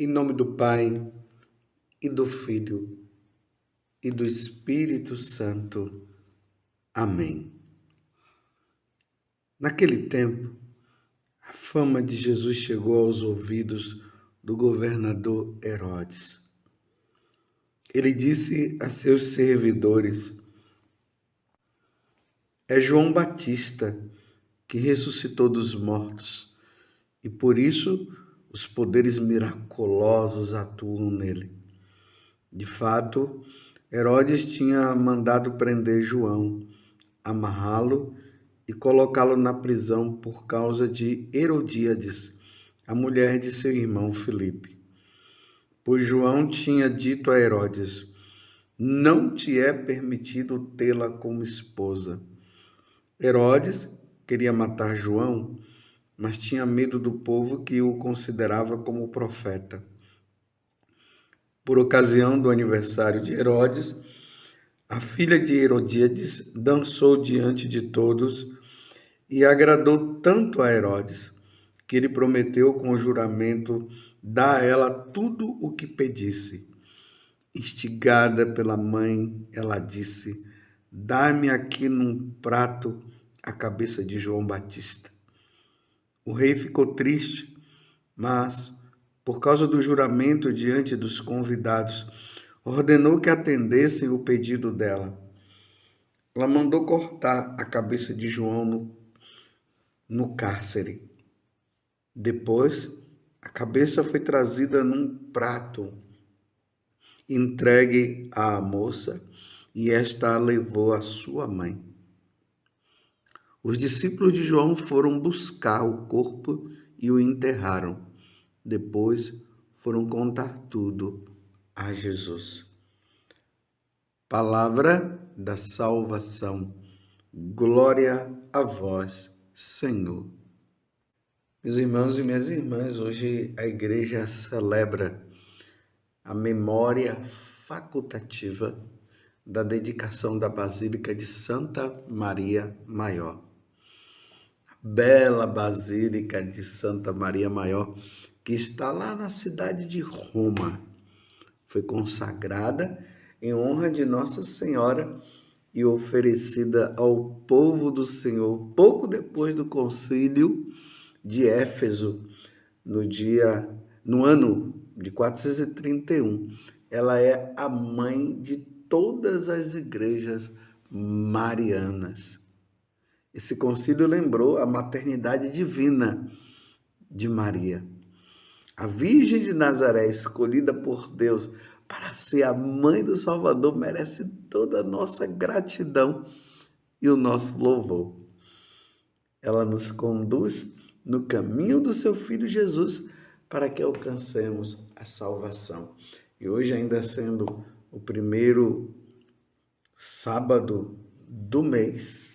Em nome do Pai, e do Filho, e do Espírito Santo. Amém. Naquele tempo, a fama de Jesus chegou aos ouvidos do governador Herodes. Ele disse a seus servidores: é João Batista que ressuscitou dos mortos, e por isso os poderes miraculosos atuam nele. De fato, Herodes tinha mandado prender João, amarrá-lo e colocá-lo na prisão por causa de Herodíades, a mulher de seu irmão Filipe. Pois João tinha dito a Herodes: não te é permitido tê-la como esposa. Herodes queria matar João, mas tinha medo do povo que o considerava como profeta. Por ocasião do aniversário de Herodes, a filha de Herodíades dançou diante de todos e agradou tanto a Herodes, que ele prometeu com juramento dar a ela tudo o que pedisse. Instigada pela mãe, ela disse: dá-me aqui num prato a cabeça de João Batista. O rei ficou triste, mas, por causa do juramento diante dos convidados, ordenou que atendessem o pedido dela. Ela mandou cortar a cabeça de João no cárcere. Depois, a cabeça foi trazida num prato, entregue à moça, e esta a levou à sua mãe. Os discípulos de João foram buscar o corpo e o enterraram. Depois foram contar tudo a Jesus. Palavra da salvação. Glória a vós, Senhor. Meus irmãos e minhas irmãs, hoje a igreja celebra a memória facultativa da dedicação da Basílica de Santa Maria Maior. A bela Basílica de Santa Maria Maior, que está lá na cidade de Roma, foi consagrada em honra de Nossa Senhora e oferecida ao povo do Senhor pouco depois do concílio de Éfeso, no ano de 431. Ela é a mãe de todas as igrejas marianas. Esse concílio lembrou a maternidade divina de Maria. A Virgem de Nazaré, escolhida por Deus para ser a mãe do Salvador, merece toda a nossa gratidão e o nosso louvor. Ela nos conduz no caminho do seu Filho Jesus para que alcancemos a salvação. E hoje, ainda sendo o primeiro sábado do mês,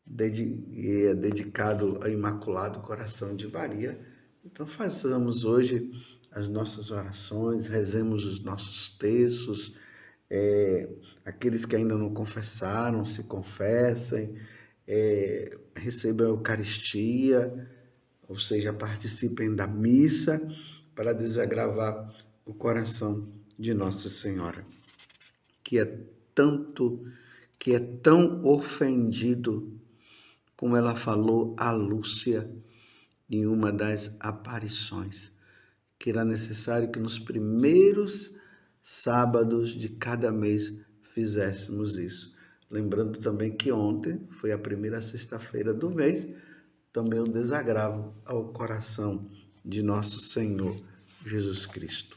dedicado ao Imaculado Coração de Maria, então façamos hoje as nossas orações, rezemos os nossos textos, aqueles que ainda não confessaram, se confessem, recebam a Eucaristia, ou seja, participem da missa para desagravar o coração de Nossa Senhora, que é tão ofendido, como ela falou a Lúcia em uma das aparições, que era necessário que nos primeiros sábados de cada mês fizéssemos isso. Lembrando também que ontem foi a primeira sexta-feira do mês, também o desagravo ao coração de nosso Senhor Jesus Cristo.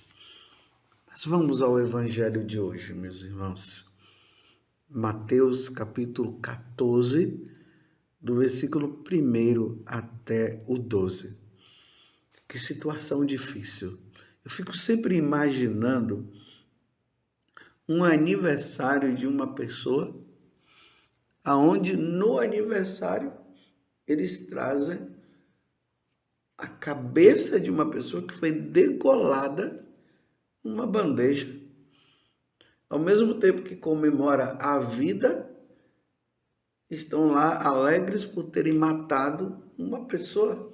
Mas vamos ao evangelho de hoje, meus irmãos. Mateus capítulo 14, do versículo 1 até o 12. Que situação difícil. Eu fico sempre imaginando um aniversário de uma pessoa, aonde no aniversário eles trazem a cabeça de uma pessoa que foi degolada numa bandeja. Ao mesmo tempo que comemora a vida, estão lá alegres por terem matado uma pessoa.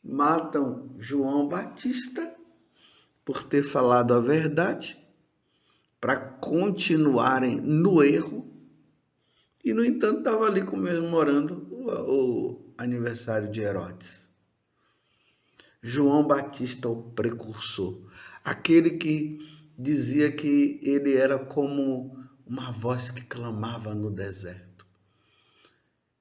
Matam João Batista por ter falado a verdade, para continuarem no erro, e, no entanto, estava ali comemorando o aniversário de Herodes. João Batista, o precursor, aquele que dizia que ele era como uma voz que clamava no deserto.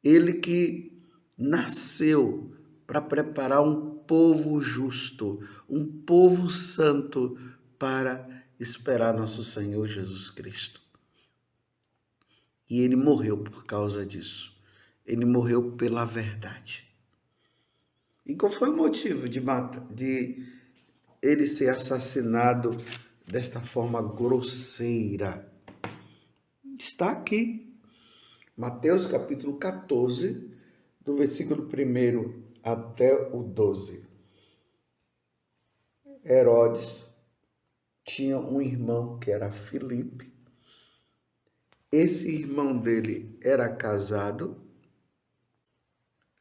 Ele que nasceu para preparar um povo justo, um povo santo para esperar nosso Senhor Jesus Cristo. E ele morreu por causa disso. Ele morreu pela verdade. E qual foi o motivo de ele ser assassinado desta forma grosseira? Está aqui. Mateus capítulo 14, do versículo 1 até o 12. Herodes tinha um irmão que era Filipe. Esse irmão dele era casado.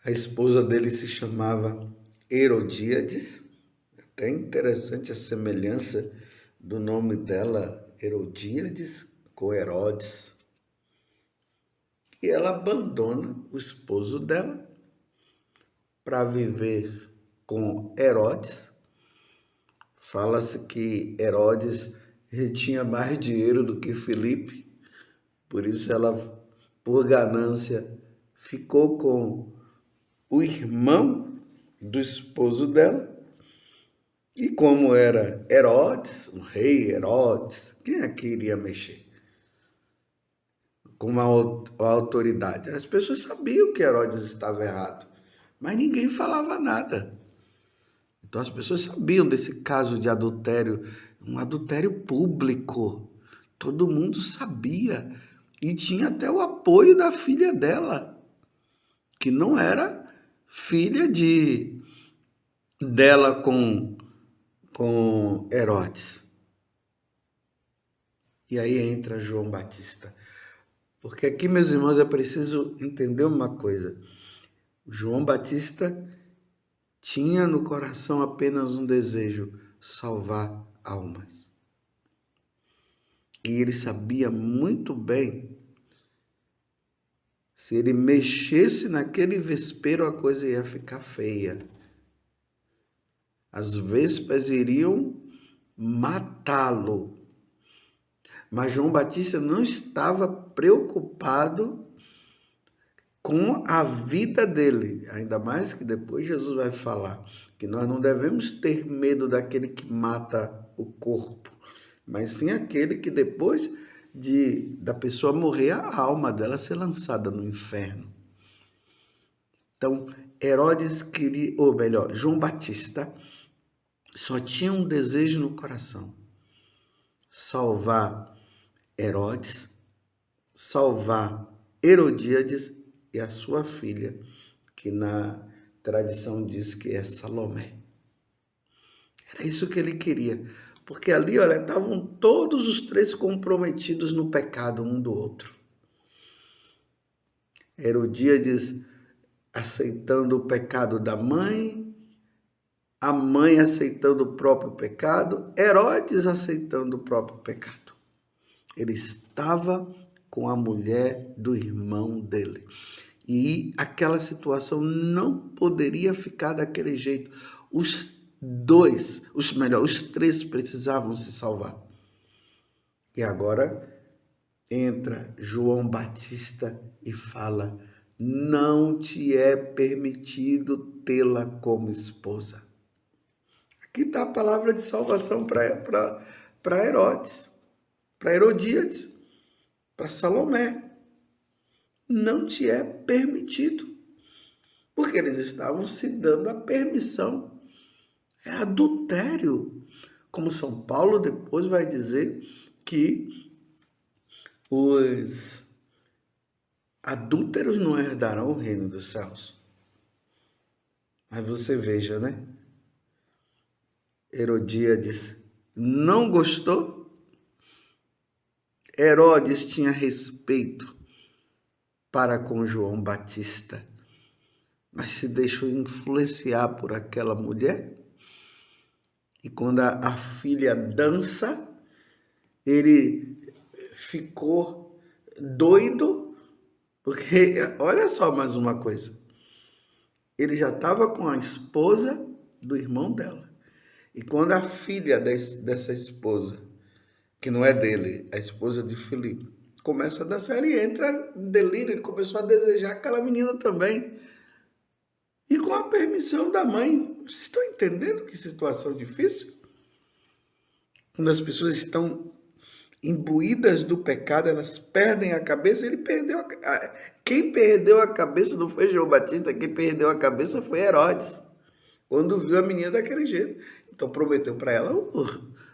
A esposa dele se chamava Herodíades. Até interessante a semelhança do nome dela, Herodíades, com Herodes. E ela abandona o esposo dela para viver com Herodes. Fala-se que Herodes tinha mais dinheiro do que Filipe, por isso ela, por ganância, ficou com o irmão do esposo dela. E como era Herodes, o rei Herodes, quem é que iria mexer com uma autoridade? As pessoas sabiam que Herodes estava errado, mas ninguém falava nada. Então as pessoas sabiam desse caso de adultério, um adultério público. Todo mundo sabia. E tinha até o apoio da filha dela, que não era filha dela com Herodes. E aí entra João Batista. Porque aqui, meus irmãos, é preciso entender uma coisa. João Batista tinha no coração apenas um desejo: salvar almas. E ele sabia muito bem, se ele mexesse naquele vespeiro, a coisa ia ficar feia. As vespas iriam matá-lo. Mas João Batista não estava preocupado com a vida dele. Ainda mais que depois Jesus vai falar que nós não devemos ter medo daquele que mata o corpo, mas sim aquele que depois da pessoa morrer, a alma dela ser lançada no inferno. Então, Herodes queria, ou melhor, João Batista só tinha um desejo no coração: salvar Herodes, salvar Herodíades e a sua filha, que na tradição diz que é Salomé. Era isso que ele queria, porque ali, olha, estavam todos os três comprometidos no pecado um do outro. Herodíades aceitando o pecado da mãe, a mãe aceitando o próprio pecado, Herodes aceitando o próprio pecado. Ele estava com a mulher do irmão dele. E aquela situação não poderia ficar daquele jeito. Os três precisavam se salvar. E agora entra João Batista e fala: não te é permitido tê-la como esposa. Aqui está a palavra de salvação para Herodes, para Herodíades, para Salomé. Não te é permitido, porque eles estavam se dando a permissão. É adultério. Como São Paulo depois vai dizer que os adúlteros não herdarão o reino dos céus. Mas você veja, né? Herodíades não gostou. Herodes tinha respeito para com João Batista, mas se deixou influenciar por aquela mulher E quando a filha dança, ele ficou doido, porque olha só mais uma coisa. Ele já estava com a esposa do irmão dela. E quando a filha dessa esposa, que não é dele, a esposa de Filipe, começa a dançar, ele entra em delírio, ele começou a desejar aquela menina também. E com a permissão da mãe. Vocês estão entendendo que situação difícil? Quando as pessoas estão imbuídas do pecado, elas perdem a cabeça. Quem perdeu a cabeça não foi João Batista, quem perdeu a cabeça foi Herodes, quando viu a menina daquele jeito. Então prometeu para ela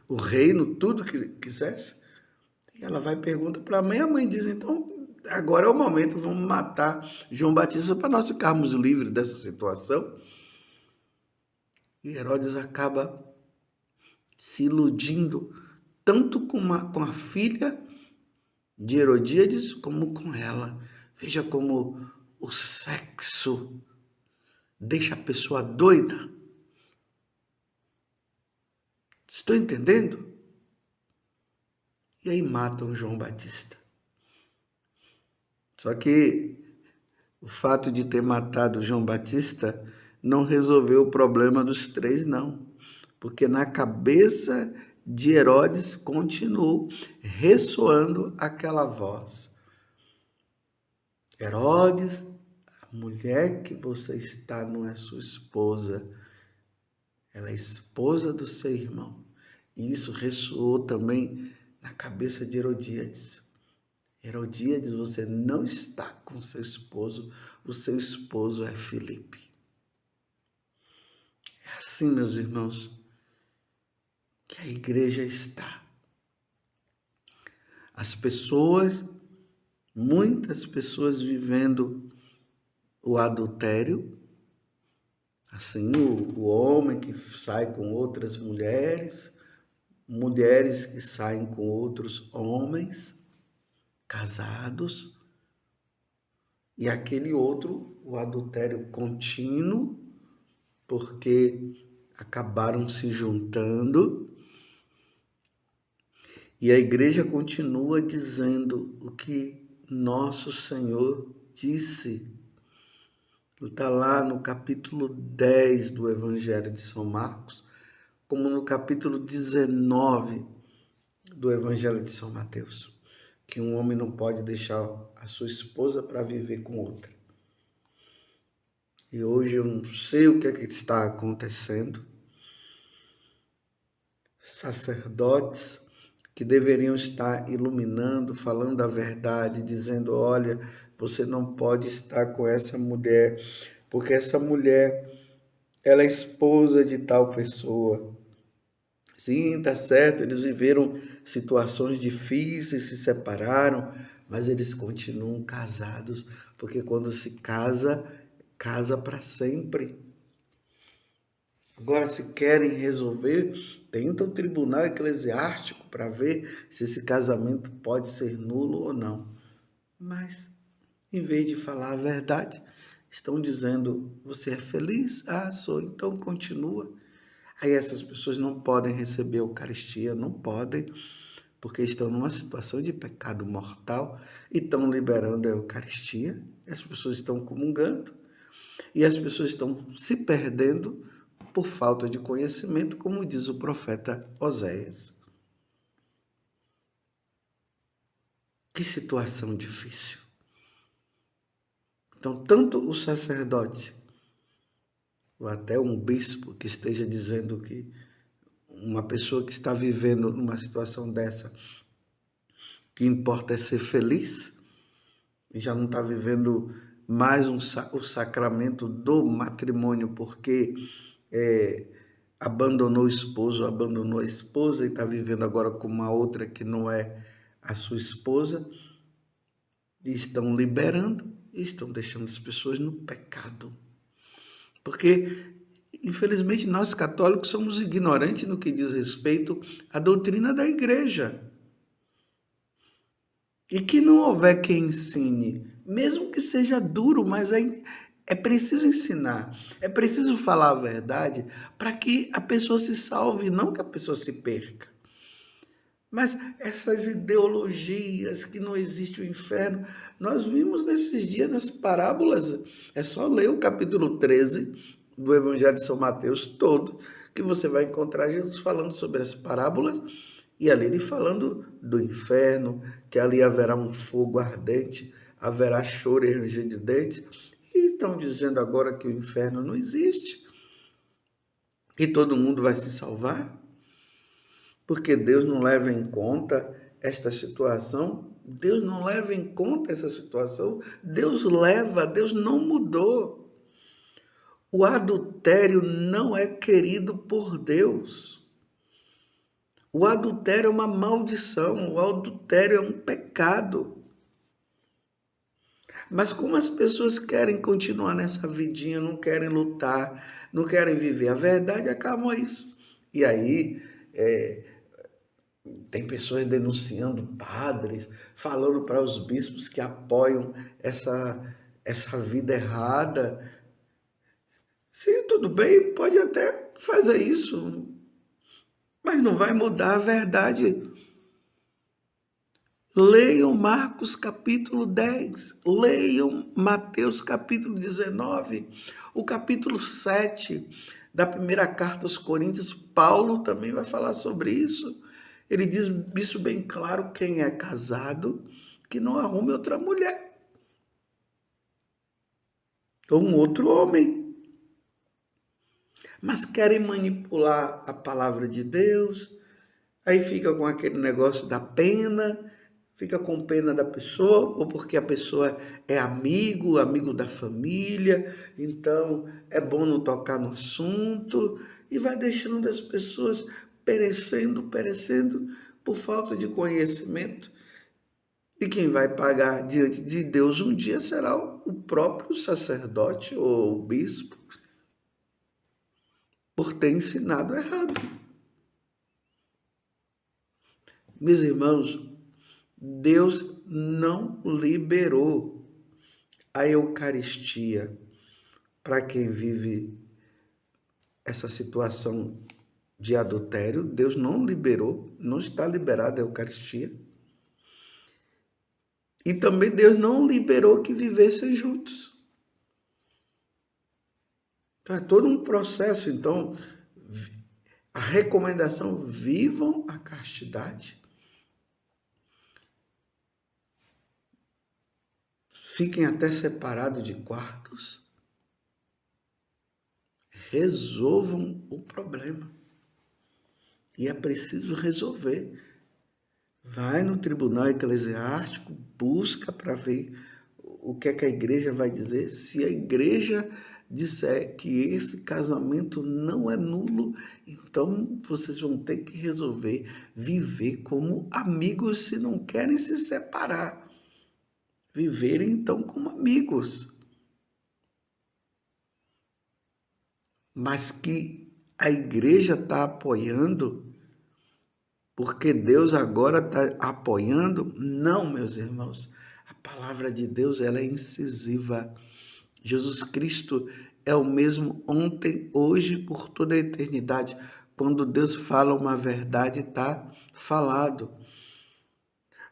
o reino, tudo que quisesse. E ela vai e pergunta para a mãe diz, então, agora é o momento, vamos matar João Batista para nós ficarmos livres dessa situação. E Herodes acaba se iludindo tanto com a filha de Herodíades como com ela. Veja como o sexo deixa a pessoa doida. Estou entendendo? E aí matam João Batista. Só que o fato de ter matado João Batista não resolveu o problema dos três, não. Porque na cabeça de Herodes continuou ressoando aquela voz. Herodes, a mulher que você está não é sua esposa, ela é esposa do seu irmão. E isso ressoou também na cabeça de Herodíades. Herodíades, você não está com seu esposo, o seu esposo é Filipe. É assim, meus irmãos, que a igreja está. As pessoas, muitas pessoas vivendo o adultério, assim, o homem que sai com outras mulheres, mulheres que saem com outros homens, casados, e aquele outro, o adultério contínuo, porque acabaram se juntando, e a igreja continua dizendo o que nosso Senhor disse. Está lá no capítulo 10 do Evangelho de São Marcos, como no capítulo 19 do Evangelho de São Mateus, que um homem não pode deixar a sua esposa para viver com outra. E hoje eu não sei o que é que está acontecendo. Sacerdotes que deveriam estar iluminando, falando a verdade, dizendo, olha, você não pode estar com essa mulher, porque essa mulher, ela é esposa de tal pessoa. Sim, tá certo, eles viveram situações difíceis, se separaram, mas eles continuam casados, porque quando se casa, casa para sempre. Agora, se querem resolver, tenta o tribunal eclesiástico para ver se esse casamento pode ser nulo ou não. Mas, em vez de falar a verdade, estão dizendo, você é feliz? Ah, sou, então continua. Aí essas pessoas não podem receber a Eucaristia, não podem, porque estão numa situação de pecado mortal e estão liberando a Eucaristia, as pessoas estão comungando e as pessoas estão se perdendo por falta de conhecimento, como diz o profeta Oséias. Que situação difícil. Então, tanto o sacerdote, ou até um bispo que esteja dizendo que uma pessoa que está vivendo numa situação dessa, que importa é ser feliz, e já não está vivendo mais o sacramento do matrimônio, porque abandonou o esposo, abandonou a esposa e está vivendo agora com uma outra que não é a sua esposa, e estão liberando e estão deixando as pessoas no pecado. Porque, infelizmente, nós católicos somos ignorantes no que diz respeito à doutrina da igreja. E que não houver quem ensine, mesmo que seja duro, mas É preciso ensinar, é preciso falar a verdade para que a pessoa se salve, não que a pessoa se perca. Mas essas ideologias que não existe o inferno, nós vimos nesses dias nas parábolas. É só ler o capítulo 13 do Evangelho de São Mateus todo, que você vai encontrar Jesus falando sobre as parábolas e ali ele falando do inferno, que ali haverá um fogo ardente, haverá choro e ranger de dentes. E estão dizendo agora que o inferno não existe, que todo mundo vai se salvar. Porque Deus não leva em conta esta situação, Deus não leva em conta essa situação, Deus leva, Deus não mudou. O adultério não é querido por Deus. O adultério é uma maldição, o adultério é um pecado. Mas como as pessoas querem continuar nessa vidinha, não querem lutar, não querem viver a verdade, acabam isso. E aí, tem pessoas denunciando padres, falando para os bispos que apoiam essa vida errada. Sim, tudo bem, pode até fazer isso, mas não vai mudar a verdade. Leiam Marcos capítulo 10, leiam Mateus capítulo 19, o capítulo 7 da primeira carta aos Coríntios, Paulo também vai falar sobre isso. Ele diz isso bem claro, quem é casado, que não arrume outra mulher ou um outro homem. Mas querem manipular a palavra de Deus, aí fica com aquele negócio da pena, fica com pena da pessoa, ou porque a pessoa é amigo da família, então é bom não tocar no assunto, e vai deixando as pessoas perecendo por falta de conhecimento. E quem vai pagar diante de Deus um dia será o próprio sacerdote ou o bispo, por ter ensinado errado. Meus irmãos, Deus não liberou a Eucaristia para quem vive essa situação de adultério. Deus não liberou, não está liberada a Eucaristia. E também Deus não liberou que vivessem juntos. Então, é todo um processo. Então, a recomendação, vivam a castidade. Fiquem até separados de quartos. Resolvam o problema. E é preciso resolver. Vai no tribunal eclesiástico, busca para ver o que é que a igreja vai dizer. Se a igreja disser que esse casamento não é nulo, então vocês vão ter que resolver viver como amigos se não querem se separar. Viverem então como amigos. Mas que a igreja está apoiando, porque Deus agora está apoiando? Não, meus irmãos. A palavra de Deus, ela é incisiva. Jesus Cristo é o mesmo ontem, hoje, por toda a eternidade. Quando Deus fala uma verdade, está falado.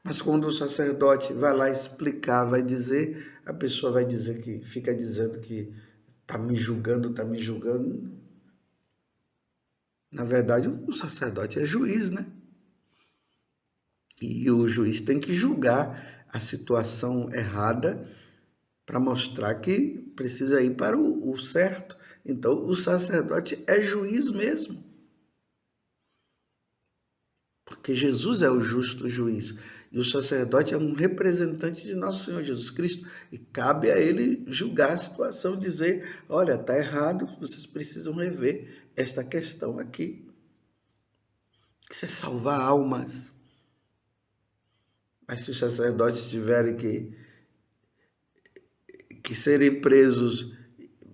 Mas quando o sacerdote vai lá explicar, vai dizer, a pessoa vai dizer que, fica dizendo que está me julgando, está me julgando. Na verdade, o sacerdote é juiz, né? E o juiz tem que julgar a situação errada para mostrar que precisa ir para o certo. Então, o sacerdote é juiz mesmo. Porque Jesus é o justo juiz. E o sacerdote é um representante de nosso Senhor Jesus Cristo. E cabe a ele julgar a situação, dizer, olha, está errado, vocês precisam rever esta questão aqui. Isso é salvar almas. Mas se os sacerdotes tiverem que serem presos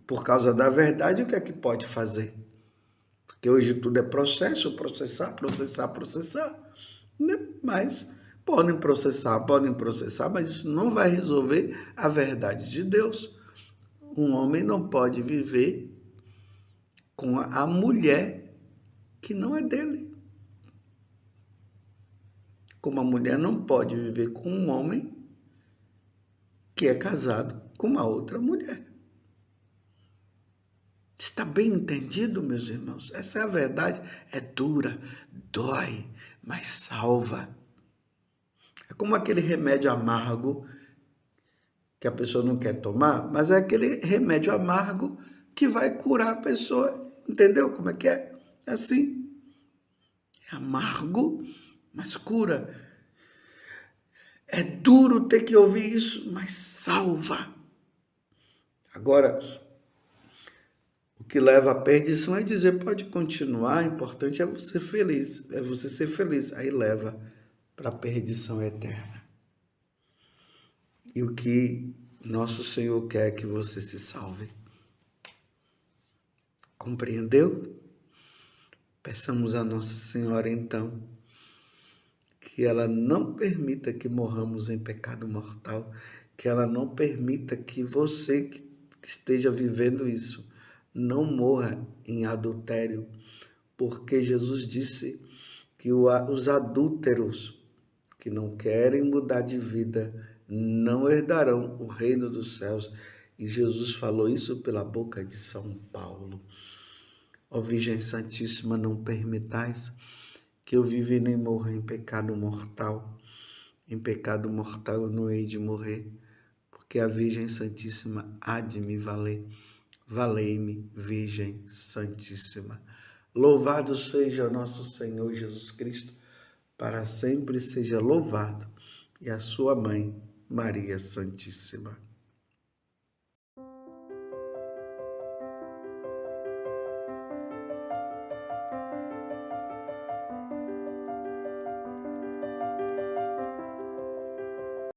por causa da verdade, o que é que pode fazer? Porque hoje tudo é processo, processar. Né? Mas podem processar, mas isso não vai resolver a verdade de Deus. um homem não pode viver com a mulher que não é dele. Como a mulher não pode viver com um homem que é casado com uma outra mulher. Está bem entendido, meus irmãos? Essa é a verdade. É dura, dói, mas salva. É como aquele remédio amargo que a pessoa não quer tomar, mas é aquele remédio amargo que vai curar a pessoa. Entendeu como é que é? É assim. É amargo, mas cura. É duro ter que ouvir isso, mas salva. Agora, o que leva à perdição é dizer, pode continuar, o importante é você feliz, é você ser feliz. Aí leva para a perdição eterna. E o que nosso Senhor quer é que você se salve. Compreendeu? Peçamos a Nossa Senhora, então, que ela não permita que morramos em pecado mortal, que ela não permita que você que esteja vivendo isso não morra em adultério, porque Jesus disse que os adúlteros que não querem mudar de vida não herdarão o reino dos céus. E Jesus falou isso pela boca de São Paulo. Ó Virgem Santíssima, não permitais que eu viva e nem morra em pecado mortal. Em pecado mortal eu não hei de morrer, porque a Virgem Santíssima há de me valer. Valei-me, Virgem Santíssima. Louvado seja nosso Senhor Jesus Cristo, para sempre seja louvado, e a sua mãe, Maria Santíssima.